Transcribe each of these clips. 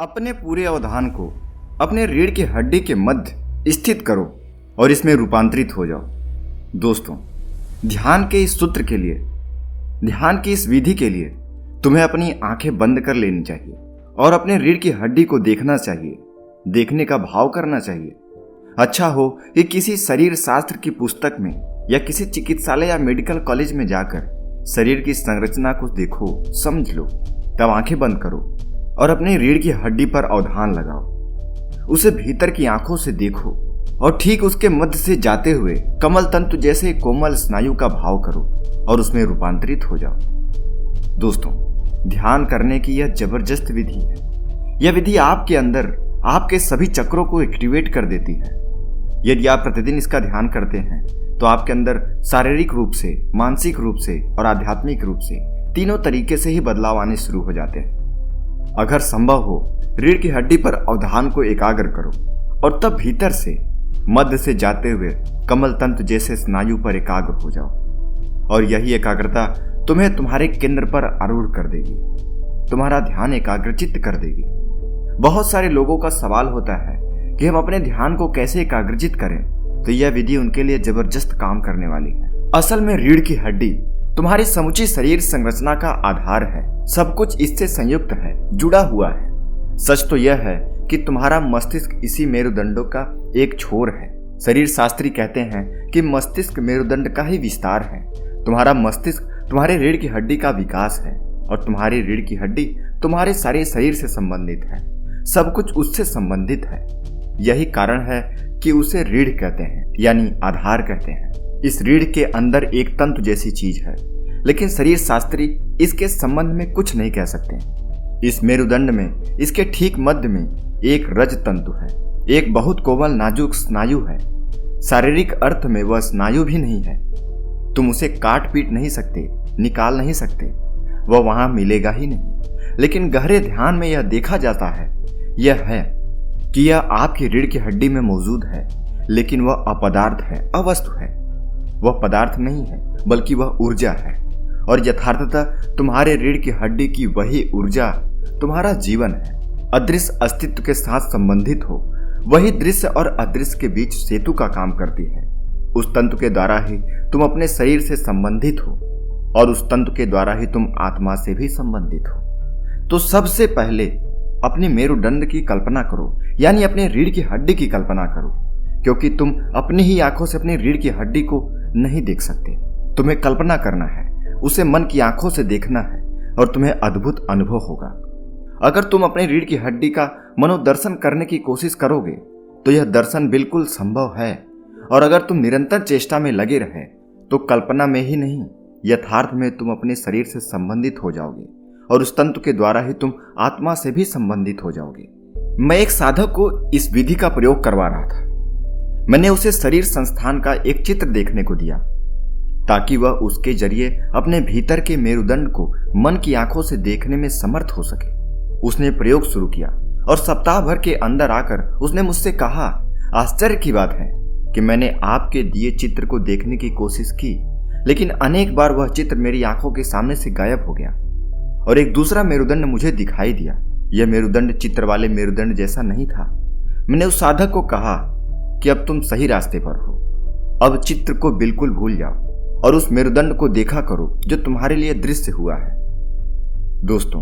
अपने पूरे अवधान को अपने रीढ़ की हड्डी के मध्य स्थित करो और इसमें रूपांतरित हो जाओ। दोस्तों, ध्यान के इस सूत्र के लिए, ध्यान की इस विधि के लिए तुम्हें अपनी आंखें बंद कर लेनी चाहिए और अपने रीढ़ की हड्डी को देखना चाहिए, देखने का भाव करना चाहिए। अच्छा हो कि किसी शरीर शास्त्र की पुस्तक में या किसी चिकित्सालय या मेडिकल कॉलेज में जाकर शरीर की संरचना को देखो, समझ लो, तब आंखें बंद करो और अपनी रीढ़ की हड्डी पर अवधान लगाओ। उसे भीतर की आंखों से देखो और ठीक उसके मध्य से जाते हुए कमल तंतु जैसे कोमल स्नायु का भाव करो और उसमें रूपांतरित हो जाओ। दोस्तों, ध्यान करने की यह जबरदस्त विधि है। यह विधि आपके अंदर आपके सभी चक्रों को एक्टिवेट कर देती है। यदि आप प्रतिदिन इसका ध्यान करते हैं तो आपके अंदर शारीरिक रूप से, मानसिक रूप से और आध्यात्मिक रूप से तीनों तरीके से ही बदलाव आने शुरू हो जाते हैं। अगर संभव हो, रीढ़ की हड्डी पर अवधान को एकाग्र करो और तब भीतर से, मध्य से जाते हुए कमल तंतु जैसे स्नायु पर एकाग्र हो जाओ और यही एकाग्रता तुम्हें तुम्हारे केंद्र पर आरूढ़ कर देगी, तुम्हारा ध्यान एकाग्रचित्त कर देगी। बहुत सारे लोगों का सवाल होता है कि हम अपने ध्यान को कैसे एकाग्रचित करें, तो यह विधि उनके लिए जबरदस्त काम करने वाली है। असल में रीढ़ की हड्डी तुम्हारी समूची शरीर संरचना का आधार है। सब कुछ इससे संयुक्त है, जुड़ा हुआ है। सच तो यह है कि तुम्हारा मस्तिष्क इसी मेरुदंडों का एक छोर है। शरीर शास्त्री कहते हैं कि मस्तिष्क मेरुदंड का ही विस्तार है। तुम्हारा मस्तिष्क तुम्हारे रीढ़ की हड्डी का विकास है और तुम्हारी रीढ़ की हड्डी तुम्हारे सारे शरीर से संबंधित है। सब कुछ उससे संबंधित है। यही कारण है कि उसे रीढ़ कहते हैं, यानी आधार कहते हैं। इस रीढ़ के अंदर एक तंतु जैसी चीज है, लेकिन शरीर शास्त्री इसके संबंध में कुछ नहीं कह सकते। इस मेरुदंड में, इसके ठीक मध्य में एक रज तंतु है, एक बहुत कोमल नाजुक स्नायु है। शारीरिक अर्थ में वह स्नायु भी नहीं है। तुम उसे काट पीट नहीं सकते, निकाल नहीं सकते, वह वहां मिलेगा ही नहीं। लेकिन गहरे ध्यान में यह देखा जाता है, यह है कि यह आपकी रीढ़ की हड्डी में मौजूद है, लेकिन वह अपदार्थ है, अवस्तु है। वह पदार्थ नहीं है, बल्कि वह ऊर्जा है। और यथार्थतः तुम्हारे रीढ़ की हड्डी की वही ऊर्जा तुम्हारा जीवन है। अदृश्य अस्तित्व के साथ संबंधित हो, वही दृश्य और अदृश्य के बीच सेतु का काम करती है। उस तंतु के द्वारा ही तुम अपने शरीर से संबंधित हो और उस तंतु के द्वारा ही तुम आत्मा से भी संबंधित हो। तो सबसे पहले अपने मेरुदंड की कल्पना करो, यानी अपने रीढ़ की हड्डी की कल्पना करो, क्योंकि तुम अपनी ही आंखों से अपनी रीढ़ की हड्डी को नहीं देख सकते। तुम्हें कल्पना करना है, उसे मन की आंखों से देखना है और तुम्हें अद्भुत अनुभव होगा। अगर तुम अपनी रीढ़ की हड्डी का मनोदर्शन करने की कोशिश करोगे तो यह दर्शन बिल्कुल संभव है। और अगर तुम निरंतर चेष्टा में लगे रहे तो कल्पना में ही नहीं, यथार्थ में तुम अपने शरीर से संबंधित हो जाओगे और उस तंतु के द्वारा ही तुम आत्मा से भी संबंधित हो जाओगे। मैं एक साधक को इस विधि का प्रयोग करवा रहा था। मैंने उसे शरीर संस्थान का एक चित्र देखने को दिया ताकि वह उसके जरिए अपने भीतर के मेरुदंड को मन की आंखों से देखने में समर्थ हो सके। उसने प्रयोग शुरू किया और सप्ताह भर के अंदर आकर उसने मुझसे कहा, आश्चर्य की बात है कि मैंने आपके दिए चित्र को देखने की कोशिश की, लेकिन अनेक बार वह चित्र मेरी आंखों के सामने से गायब हो गया और एक दूसरा मेरुदंड मुझे दिखाई दिया। यह मेरुदंड चित्र वाले मेरुदंड जैसा नहीं था। मैंने उस साधक को कहा कि अब तुम सही रास्ते पर हो। अब चित्र को बिल्कुल भूल जाओ और उस मेरुदंड को देखा करो जो तुम्हारे लिए दृश्य हुआ है। दोस्तों,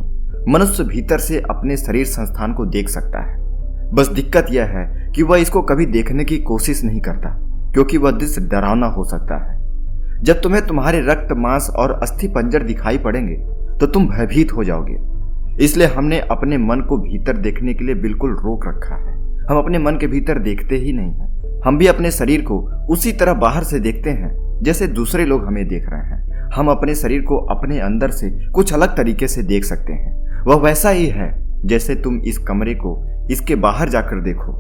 मनुष्य भीतर से अपने शरीर संस्थान को देख सकता है। बस दिक्कत यह है कि वह इसको कभी देखने की कोशिश नहीं करता, क्योंकि वह दृश्य डरावना हो सकता है। जब तुम्हें तुम्हारे रक्त, मांस और अस्थि पंजर दिखाई पड़ेंगे तो तुम भयभीत हो जाओगे। इसलिए हमने अपने मन को भीतर देखने के लिए बिल्कुल रोक रखा है। हम अपने मन के भीतर देखते ही नहीं हैं। हम भी अपने शरीर को उसी तरह बाहर से देखते हैं जैसे दूसरे लोग हमें देख रहे हैं। हम अपने शरीर को अपने अंदर से कुछ अलग तरीके से देख सकते हैं। वह वैसा ही है जैसे तुम इस कमरे को इसके बाहर जाकर देखो।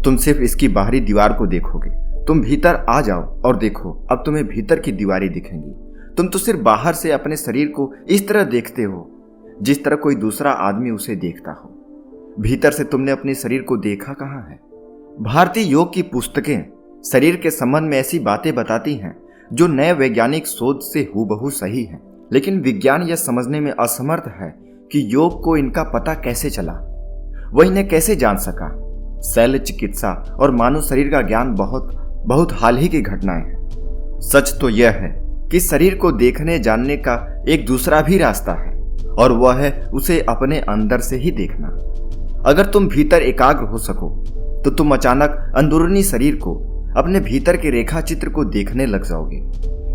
तुम सिर्फ इसकी बाहरी दीवार को देखोगे। तुम भीतर आ जाओ और देखो, अब तुम्हें भीतर की दीवारें दिखेंगी। तुम तो सिर्फ बाहर से अपने शरीर को इस तरह देखते हो जिस तरह कोई दूसरा आदमी उसे देखता हो। भीतर से तुमने अपने शरीर को देखा कहाँ है? भारतीय योग की पुस्तकें शरीर के संबंध में ऐसी बातें बताती हैं जो नए वैज्ञानिक शोध से हूबहू सही है, लेकिन विज्ञान यह समझने में असमर्थ है कि योग को इनका पता कैसे चला। वह इन्हें कैसे जान सका? शल्य चिकित्सा और मानव शरीर का ज्ञान बहुत हाल ही की घटनाएं हैं। सच तो यह है कि शरीर को देखने जानने का एक दूसरा भी रास्ता है, और वह है उसे अपने अंदर से ही देखना। अगर तुम भीतर एकाग्र हो सको तो तुम अचानक अंदरूनी शरीर को, अपने भीतर के रेखा चित्र को देखने लग जाओगे।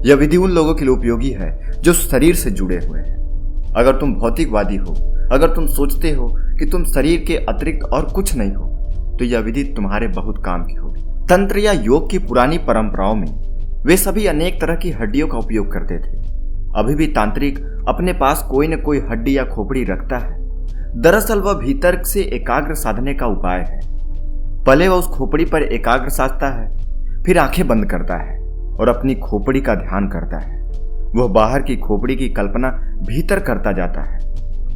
यह विधि उन लोगों के लिए उपयोगी है जो शरीर से जुड़े हुए हैं। अगर तुम भौतिकवादी हो, अगर तुम सोचते हो कि तुम शरीर के अतिरिक्त और कुछ नहीं हो, तो यह विधि तुम्हारे बहुत काम की होगी। तंत्र या योग की पुरानी परंपराओं में वे सभी अनेक तरह की हड्डियों का उपयोग करते थे। अभी भी तांत्रिक अपने पास कोई न कोई हड्डी या खोपड़ी रखता है। दरअसल वह भीतर से एकाग्र साधने का उपाय है। पहले वह उस खोपड़ी पर एकाग्र साधता है, फिर आंखें बंद करता है और अपनी खोपड़ी का ध्यान करता है। वह बाहर की खोपड़ी की कल्पना भीतर करता जाता है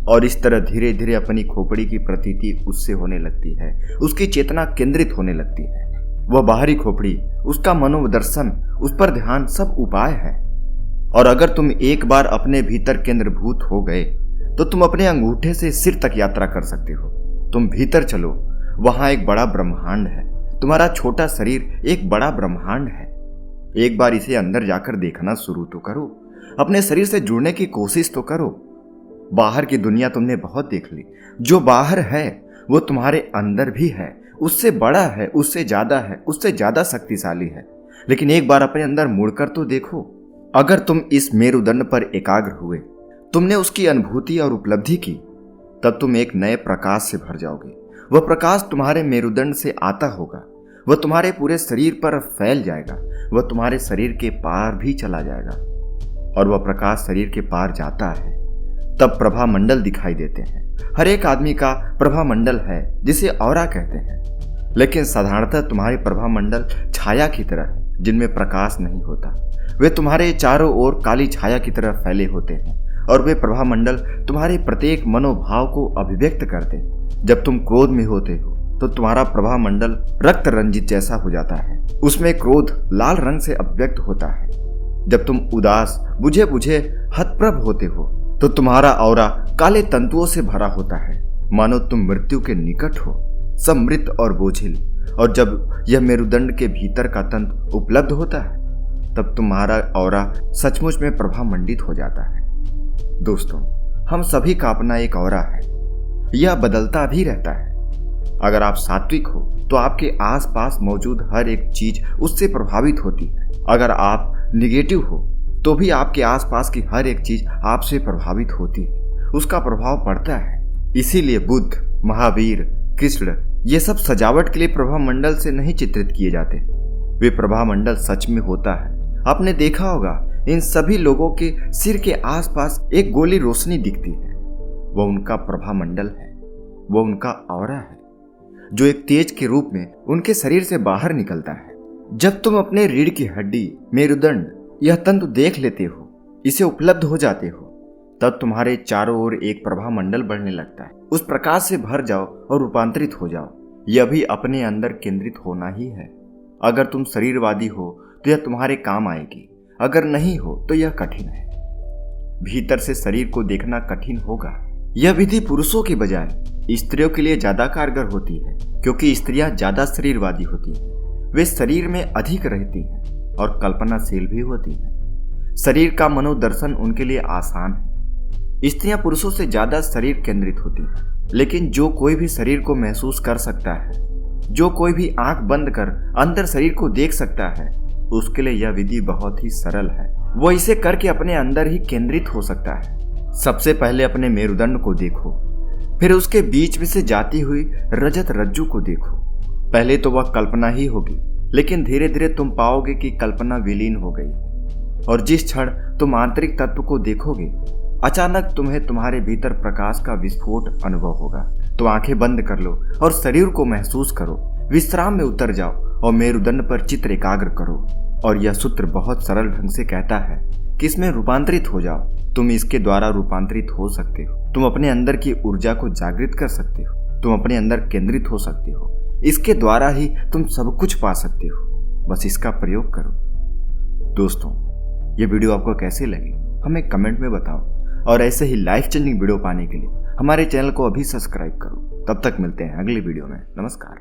और इस तरह धीरे धीरे अपनी खोपड़ी की प्रतीति उससे होने लगती है, उसकी चेतना केंद्रित होने लगती है। वह बाहरी खोपड़ी, उसका मनोदर्शन, उस पर ध्यान सब उपाय है। और अगर तुम एक बार अपने भीतर केंद्रभूत हो गए तो तुम अपने अंगूठे से सिर तक यात्रा कर सकते हो। तुम भीतर चलो, वहां एक बड़ा ब्रह्मांड है। तुम्हारा छोटा शरीर एक बड़ा ब्रह्मांड है। एक बार इसे अंदर जाकर देखना शुरू तो करो, अपने शरीर से जुड़ने की कोशिश तो करो। बाहर की दुनिया तुमने बहुत देख ली। जो बाहर है वो तुम्हारे अंदर भी है, उससे बड़ा है, उससे ज्यादा है, उससे ज्यादा शक्तिशाली है। लेकिन एक बार अपने अंदर मुड़कर तो देखो। अगर तुम इस मेरुदंड पर एकाग्र हुए, तुमने उसकी अनुभूति और उपलब्धि की, तब तुम एक नए प्रकाश से भर जाओगे। वह प्रकाश तुम्हारे मेरुदंड से आता होगा, वह तुम्हारे पूरे शरीर पर फैल जाएगा, वह तुम्हारे शरीर के पार भी चला जाएगा। और वह प्रकाश शरीर के पार जाता है, तब प्रभा मंडल दिखाई देते हैं। हर एक आदमी का प्रभा मंडल है, जिसे ऑरा कहते हैं। लेकिन साधारणतः तुम्हारे प्रभा मंडल छाया की तरह है, जिनमें प्रकाश नहीं होता। वे तुम्हारे चारों ओर काली छाया की तरह फैले होते हैं और वे प्रभा मंडल तुम्हारे प्रत्येक मनोभाव को अभिव्यक्त करते हैं। जब तुम क्रोध में होते हो तो तुम्हारा प्रभा मंडल रक्त रंजित जैसा हो जाता है, उसमें क्रोध लाल रंग से अभिव्यक्त होता है। जब तुम उदास, बुझे बुझे हतप्रभ होते हो तो तुम्हारा ऑरा काले तंतुओं से भरा होता है, मानो तुम मृत्यु के निकट हो, सब मृत और बोझिल। और जब यह मेरुदंड के भीतर का तंत्र उपलब्ध होता है, तब तुम्हारा ऑरा सचमुच में प्रभा मंडित हो जाता है। दोस्तों, हम सभी का अपना एक ऑरा है, यह बदलता भी रहता है। अगर आप सात्विक हो तो आपके आसपास मौजूद हर एक चीज उससे प्रभावित होती है। अगर आप निगेटिव हो तो भी आपके आसपास की हर एक चीज आपसे प्रभावित होती है, उसका प्रभाव पड़ता है। इसीलिए बुद्ध, महावीर, कृष्ण ये सब सजावट के लिए प्रभा मंडल से नहीं चित्रित किए जाते। वे प्रभा मंडल सच में होता है। आपने देखा होगा, इन सभी लोगों के सिर के आसपास एक गोली रोशनी दिखती है। वह उनका प्रभा मंडल है, वह उनका ऑरा है, जो एक तेज के रूप में उनके शरीर से बाहर निकलता है। जब तुम अपने रीढ़ की हड्डी, मेरुदंड, यह तंतु देख लेते हो, इसे उपलब्ध हो जाते हो, तब तुम्हारे चारों ओर एक प्रभा मंडल बढ़ने लगता है। उस प्रकाश से भर जाओ और रूपांतरित हो जाओ। यह भी अपने अंदर केंद्रित होना ही है। अगर तुम शरीरवादी हो तो यह तुम्हारे काम आएगी, अगर नहीं हो तो यह कठिन है। भीतर से शरीर को देखना कठिन होगा। यह विधि पुरुषों के बजाय स्त्रियों के लिए ज्यादा कारगर होती है, क्योंकि स्त्रियां ज्यादा शरीरवादी होती हैं। वे शरीर में अधिक रहती हैं और कल्पनाशील भी होती हैं। शरीर का मनोदर्शन उनके लिए आसान है। स्त्रियां पुरुषों से ज्यादा शरीर केंद्रित होती हैं, लेकिन जो कोई भी शरीर को महसूस कर सकता है, जो कोई भी आंख बंद कर अंदर शरीर को देख सकता है, उसके लिए यह विधि बहुत ही सरल है। वो इसे करके अपने अंदर ही केंद्रित हो सकता है। सबसे पहले अपने मेरुदंड को देखो, फिर उसके बीच में से जाती हुई रजत रज्जु को देखो। पहले तो वह कल्पना ही होगी, लेकिन धीरे धीरे तुम पाओगे कि कल्पना विलीन हो गई, और जिस क्षण तुम आंतरिक तत्व को देखोगे, अचानक तुम्हें तुम्हारे भीतर प्रकाश का विस्फोट अनुभव होगा। तो आंखें बंद कर लो और शरीर को महसूस करो। विश्राम में उतर जाओ और मेरुदंड पर चित्त एकाग्र करो। और यह सूत्र बहुत सरल ढंग से कहता है कि इसमें रूपांतरित हो जाओ। तुम इसके द्वारा रूपांतरित हो सकते हो। तुम अपने अंदर की ऊर्जा को जागृत कर सकते हो। तुम अपने अंदर केंद्रित हो सकते हो। इसके द्वारा ही तुम सब कुछ पा सकते हो। बस इसका प्रयोग करो। दोस्तों, ये वीडियो आपको कैसे लगी हमें कमेंट में बताओ, और ऐसे ही लाइफ चेंजिंग वीडियो पाने के लिए हमारे चैनल को अभी सब्सक्राइब करो। तब तक मिलते हैं अगली वीडियो में। नमस्कार।